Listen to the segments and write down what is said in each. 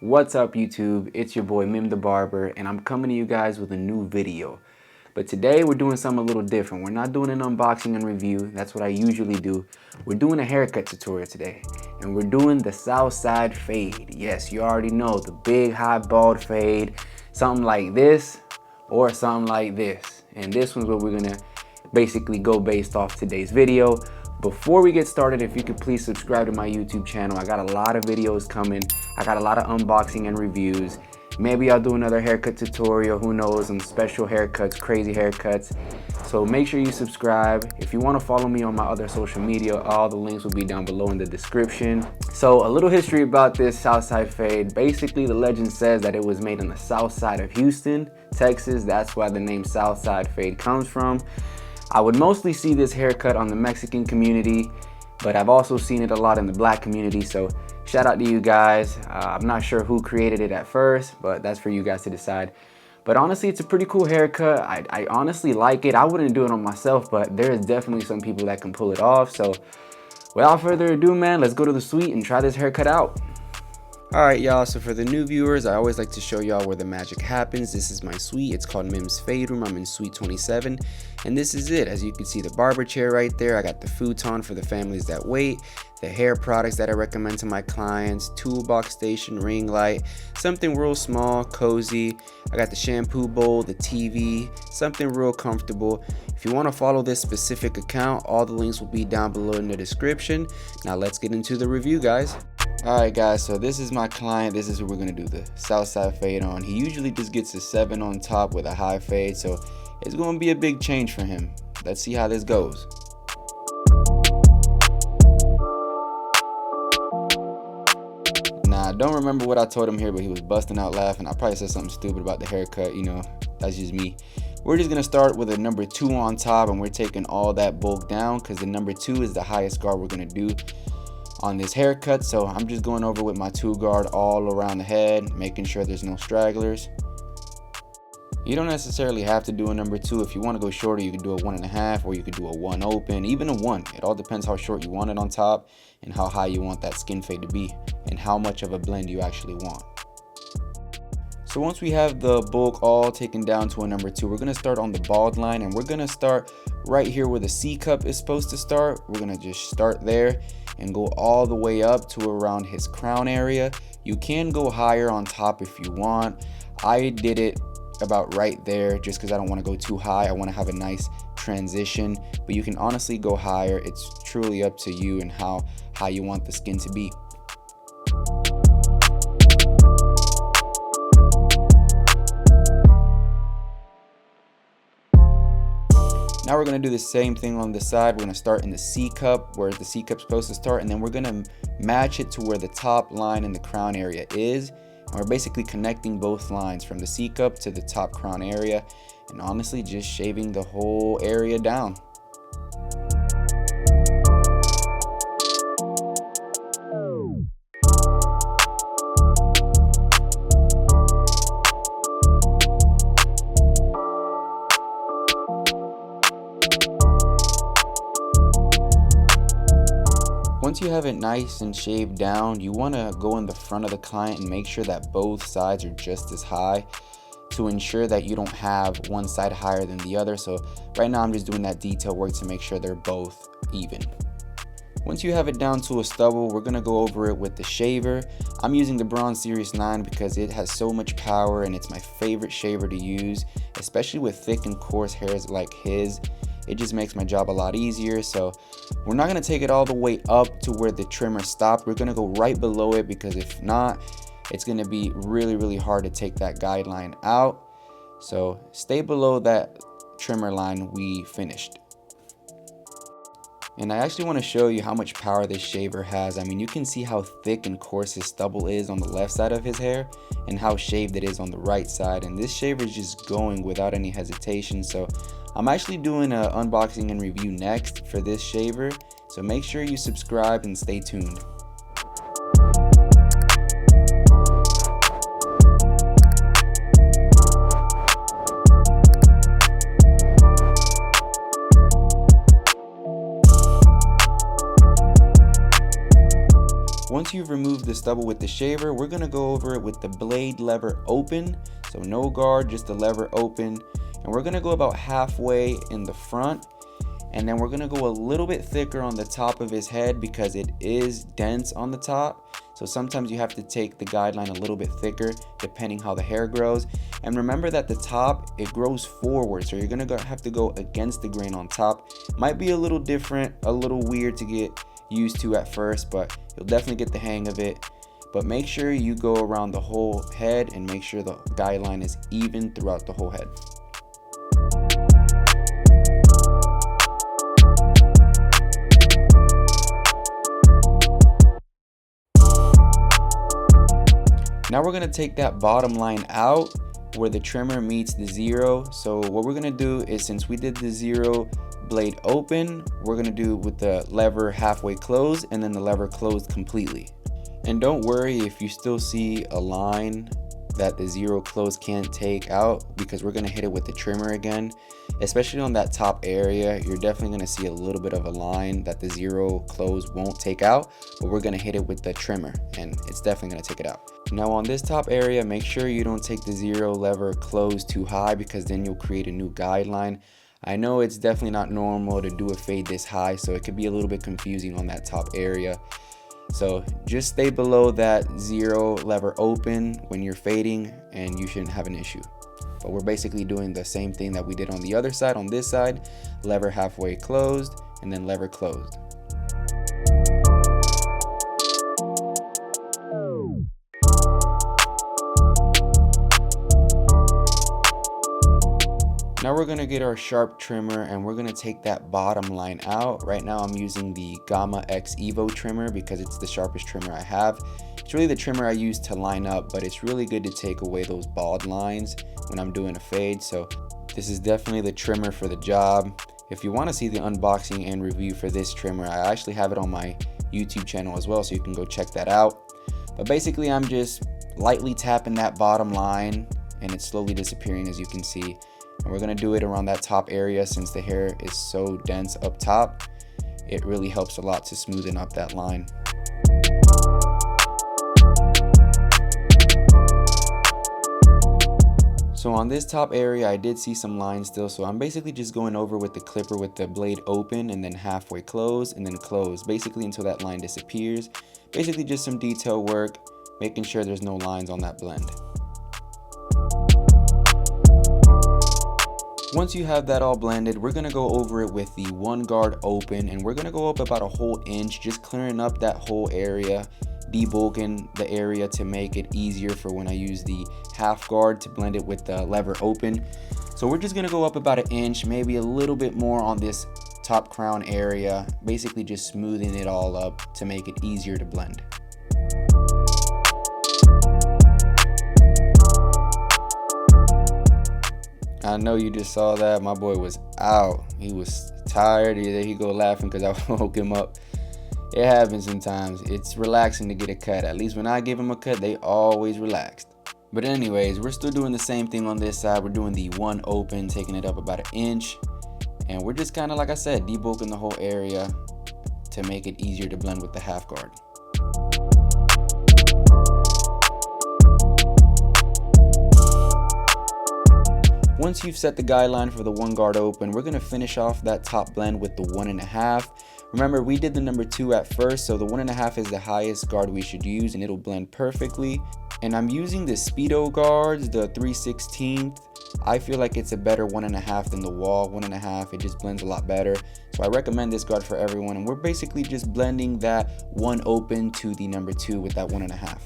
What's up YouTube? It's your boy MIM The Barber and I'm coming to you guys with a new video. But today we're doing something a little different. We're not doing an unboxing and review. That's what I usually do. We're doing a haircut tutorial today. And we're doing the South Side fade. Yes, you already know, the big high bald fade. Something like this or something like this. And this one's what we're gonna basically go based off today's video. Before we get started, if you could please subscribe to my YouTube channel. I got a lot of videos coming. I got a lot of unboxing and reviews. Maybe I'll do another haircut tutorial, who knows, some special haircuts, crazy haircuts. So make sure you subscribe. If you want to follow me on my other social media, all the links will be down below in the description. So a little history about this Southside fade. Basically, the legend says that it was made on the south side of Houston, Texas. That's why the name Southside fade comes from. I would mostly see this haircut on the Mexican community, but I've also seen it a lot in the black community, so shout out to you guys. I'm not sure who created it at first, but that's for you guys to decide. But honestly, it's a pretty cool haircut. I honestly like it. I wouldn't do it on myself, but there is definitely some people that can pull it off. So without further ado, man, let's go to the suite and try this haircut out. Alright y'all, so for the new viewers, I always like to show y'all where the magic happens. This is my suite. It's called MIM'S Fade Room. I'm in suite 27. And this is it. As you can see, the barber chair right there. I got the futon for the families that wait, the hair products that I recommend to my clients, toolbox station, ring light, something real small, cozy. I got the shampoo bowl, the TV, something real comfortable. If you want to follow this specific account, all the links will be down below in the description. Now let's get into the review, guys. Alright guys, so this is my client. This is who we're going to do the Southside fade on. He usually just gets a 7 on top with a high fade, so it's going to be a big change for him. Let's see how this goes. Now, I don't remember what I told him here, but he was busting out laughing. I probably said something stupid about the haircut, you know, that's just me. We're just going to start with a number 2 on top, and we're taking all that bulk down because the number 2 is the highest guard we're going to do on this haircut. So I'm just going over with my 2 guard all around the head, making sure there's no stragglers. You don't necessarily have to do a number 2. If you want to go shorter, you can do a 1.5, or you could do a 1 open, even a 1. It all depends how short you want it on top and how high you want that skin fade to be and how much of a blend you actually want. So once we have the bulk all taken down to a number 2, we're going to start on the bald line, and we're going to start right here where the C cup is supposed to start. We're going to just start there and go all the way up to around his crown area. You can go higher on top if you want. I did it about right there just because I don't want to go too high. I want to have a nice transition, but you can honestly go higher. It's truly up to you and how high you want the skin to be. Now we're going to do the same thing on the side. We're going to start in the C cup where the C cup's supposed to start, and then we're going to match it to where the top line in the crown area is. And we're basically connecting both lines from the C cup to the top crown area, and honestly just shaving the whole area down. Once you have it nice and shaved down, you want to go in the front of the client and make sure that both sides are just as high to ensure that you don't have one side higher than the other. So right now I'm just doing that detail work to make sure they're both even. Once you have it down to a stubble, we're going to go over it with the shaver. I'm using the Bronze Series 9 because it has so much power and it's my favorite shaver to use, especially with thick and coarse hairs like his. It just makes my job a lot easier. So we're not going to take it all the way up to where the trimmer stopped. We're going to go right below it because if not, it's going to be really hard to take that guideline out. So stay below that trimmer line we finished. And I actually want to show you how much power this shaver has. I mean, you can see how thick and coarse his stubble is on the left side of his hair and how shaved it is on the right side. And this shaver is just going without any hesitation. So I'm actually doing an unboxing and review next for this shaver. So make sure you subscribe and stay tuned. Once Once you've removed the stubble with the shaver, we're gonna go over it with the blade lever open. So no guard, just the lever open. And we're gonna go about halfway in the front. And then we're gonna go a little bit thicker on the top of his head because it is dense on the top. So sometimes you have to take the guideline a little bit thicker depending how the hair grows. And remember that the top, it grows forward. So you're gonna have to go against the grain on top. Might be a little different, a little weird to get used to at first, but you'll definitely get the hang of it. But make sure you go around the whole head and make sure the guideline is even throughout the whole head. Now we're gonna take that bottom line out where the trimmer meets the zero. So what we're gonna do is, since we did the zero blade open, we're gonna do with the lever halfway closed and then the lever closed completely. And don't worry if you still see a line that the zero close can't take out, because we're gonna hit it with the trimmer again. Especially on that top area, you're definitely gonna see a little bit of a line that the zero close won't take out, but we're gonna hit it with the trimmer and it's definitely gonna take it out. Now on this top area, make sure you don't take the zero lever close too high, because then you'll create a new guideline. I know it's definitely not normal to do a fade this high, so it could be a little bit confusing on that top area. So just stay below that zero lever open when you're fading and you shouldn't have an issue. But we're basically doing the same thing that we did on the other side. On this side, lever halfway closed and then lever closed. Now we're gonna get our sharp trimmer and we're gonna take that bottom line out. Right now I'm using the Gamma X Evo trimmer because it's the sharpest trimmer I have. It's really the trimmer I use to line up, but it's really good to take away those bald lines when I'm doing a fade. So this is definitely the trimmer for the job. If you wanna see the unboxing and review for this trimmer, I actually have it on my YouTube channel as well, so you can go check that out. But basically I'm just lightly tapping that bottom line and it's slowly disappearing, as you can see. And we're gonna do it around that top area. Since the hair is so dense up top, it really helps a lot to smoothen up that line. So on this top area, I did see some lines still, so I'm basically just going over with the clipper with the blade open and then halfway closed and then closed, basically until that line disappears. Basically just some detail work, making sure there's no lines on that blend. Once you have that all blended, we're gonna go over it with the one guard open, and we're gonna go up about a whole inch, just clearing up that whole area, debulking the area to make it easier for when I use the half guard to blend it with the lever open. So we're just gonna go up about an inch, maybe a little bit more on this top crown area, basically just smoothing it all up to make it easier to blend. I know you just saw that. My boy was out. He was tired. There he go laughing because I woke him up. It happens sometimes. It's relaxing to get a cut. At least when I give him a cut, they always relaxed. But anyways, we're still doing the same thing on this side. We're doing the one open, taking it up about an inch. And we're just kind of, like I said, debulking the whole area to make it easier to blend with the half guard. Once you've set the guideline for the one guard open, we're gonna finish off that top blend with the 1.5. Remember, we did the number 2 at first, so the 1.5 is the highest guard we should use and it'll blend perfectly. And I'm using the Speedo guards, the 3/16. I feel like it's a better 1.5 than the wall 1.5. It just blends a lot better. So I recommend this guard for everyone. And we're basically just blending that one open to the number 2 with that 1.5.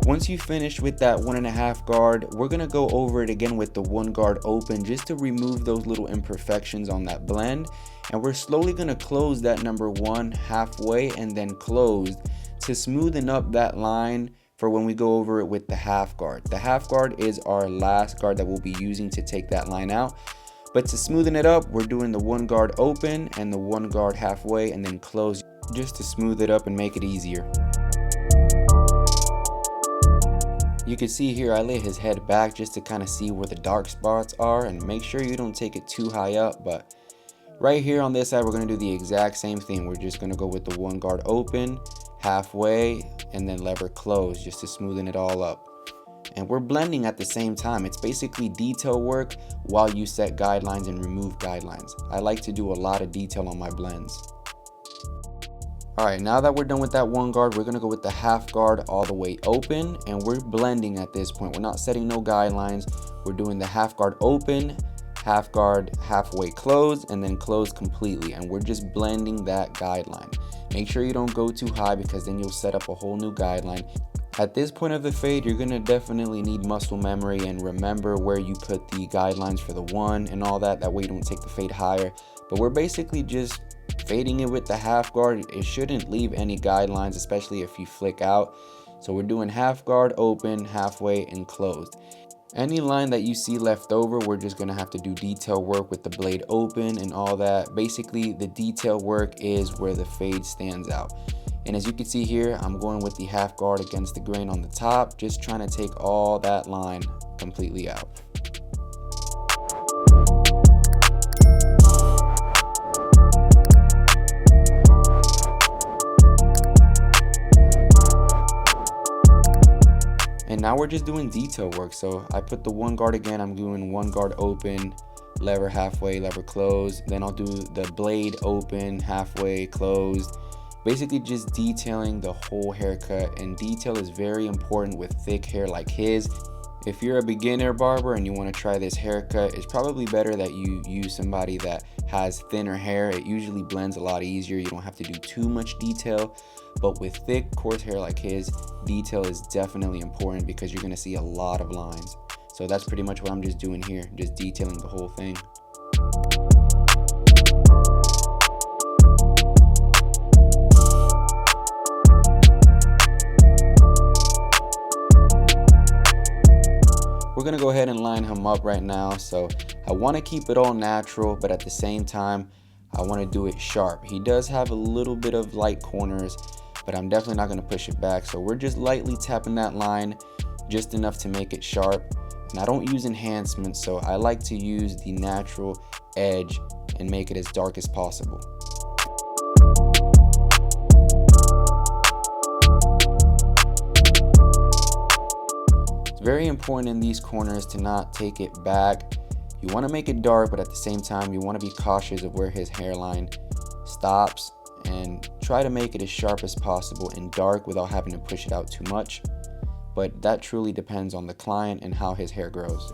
Once you finish with that 1.5 guard, we're gonna go over it again with the one guard open just to remove those little imperfections on that blend. And we're slowly gonna close that number 1 halfway and then closed to smoothen up that line for when we go over it with the half guard. The half guard is our last guard that we'll be using to take that line out. But to smoothen it up, we're doing the one guard open and the one guard halfway and then close just to smooth it up and make it easier. You can see here I lay his head back just to kind of see where the dark spots are, and make sure you don't take it too high up. But right here on this side, we're going to do the exact same thing. We're just going to go with the one guard open, halfway, and then lever close just to smoothen it all up. And we're blending at the same time. It's basically detail work while you set guidelines and remove guidelines. I like to do a lot of detail on my blends. Alright, now that we're done with that one guard, we're going to go with the half guard all the way open, and we're blending at this point. We're not setting no guidelines. We're doing the half guard open, half guard halfway closed, and then closed completely, and we're just blending that guideline. Make sure you don't go too high because then you'll set up a whole new guideline. At this point of the fade, you're going to definitely need muscle memory and remember where you put the guidelines for the one and all that. That way you don't take the fade higher. But we're basically just fading it with the half guard. It shouldn't leave any guidelines, especially if you flick out. So we're doing half guard open, halfway, and closed. Any line that you see left over, we're just going to have to do detail work with the blade open and all that. Basically, the detail work is where the fade stands out. And as you can see here, I'm going with the half guard against the grain on the top, just trying to take all that line completely out. And now we're just doing detail work. So I put the one guard again, I'm doing one guard open, lever halfway, lever closed. Then I'll do the blade open, halfway, closed. Basically just detailing the whole haircut, and detail is very important with thick hair like his. If you're a beginner barber and you want to try this haircut, it's probably better that you use somebody that has thinner hair. It usually blends a lot easier. You don't have to do too much detail. But with thick, coarse hair like his, detail is definitely important because you're going to see a lot of lines. So that's pretty much what I'm just doing here, just detailing the whole thing. We're gonna go ahead and line him up right now. So I want to keep it all natural, but at the same time, I want to do it sharp. He does have a little bit of light corners, but I'm definitely not gonna push it back. So we're just lightly tapping that line, just enough to make it sharp. And I don't use enhancements, so I like to use the natural edge and make it as dark as possible. Very important in these corners to not take it back. You want to make it dark, but at the same time you want to be cautious of where his hairline stops, and try to make it as sharp as possible and dark without having to push it out too much. But that truly depends on the client and how his hair grows.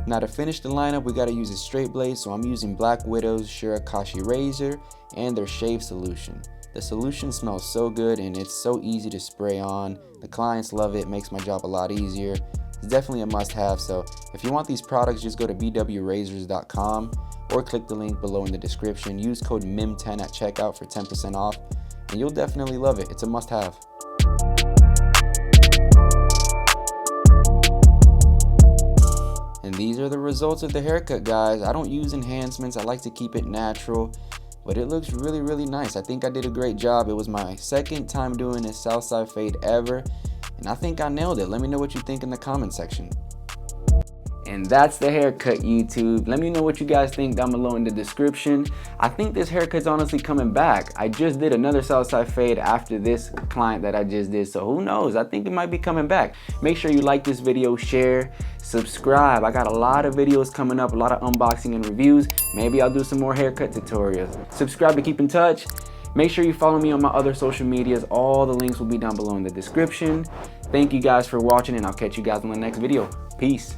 Now to finish the lineup, we got to use a straight blade, so I'm using Black Widow's Shirakashi razor and their shave solution. The solution smells so good and it's so easy to spray on. The clients love it, makes my job a lot easier. It's definitely a must-have, so if you want these products, just go to bwrazors.com or click the link below in the description. Use code MIM10 at checkout for 10% off, and you'll definitely love it. It's a must-have. And these are the results of the haircut, guys. I don't use enhancements. I like to keep it natural, but it looks really, really nice. I think I did a great job. It was my second time doing this Southside fade ever, and I think I nailed it. Let me know what you think in the comment section. And that's the haircut, YouTube. Let me know what you guys think down below in the description. I think this haircut's honestly coming back. I just did another Southside fade after this client that I just did, so who knows? I think it might be coming back. Make sure you like this video, share, subscribe. I got a lot of videos coming up, a lot of unboxing and reviews. Maybe I'll do some more haircut tutorials. Subscribe to keep in touch. Make sure you follow me on my other social medias. All the links will be down below in the description. Thank you guys for watching, and I'll catch you guys on the next video. Peace.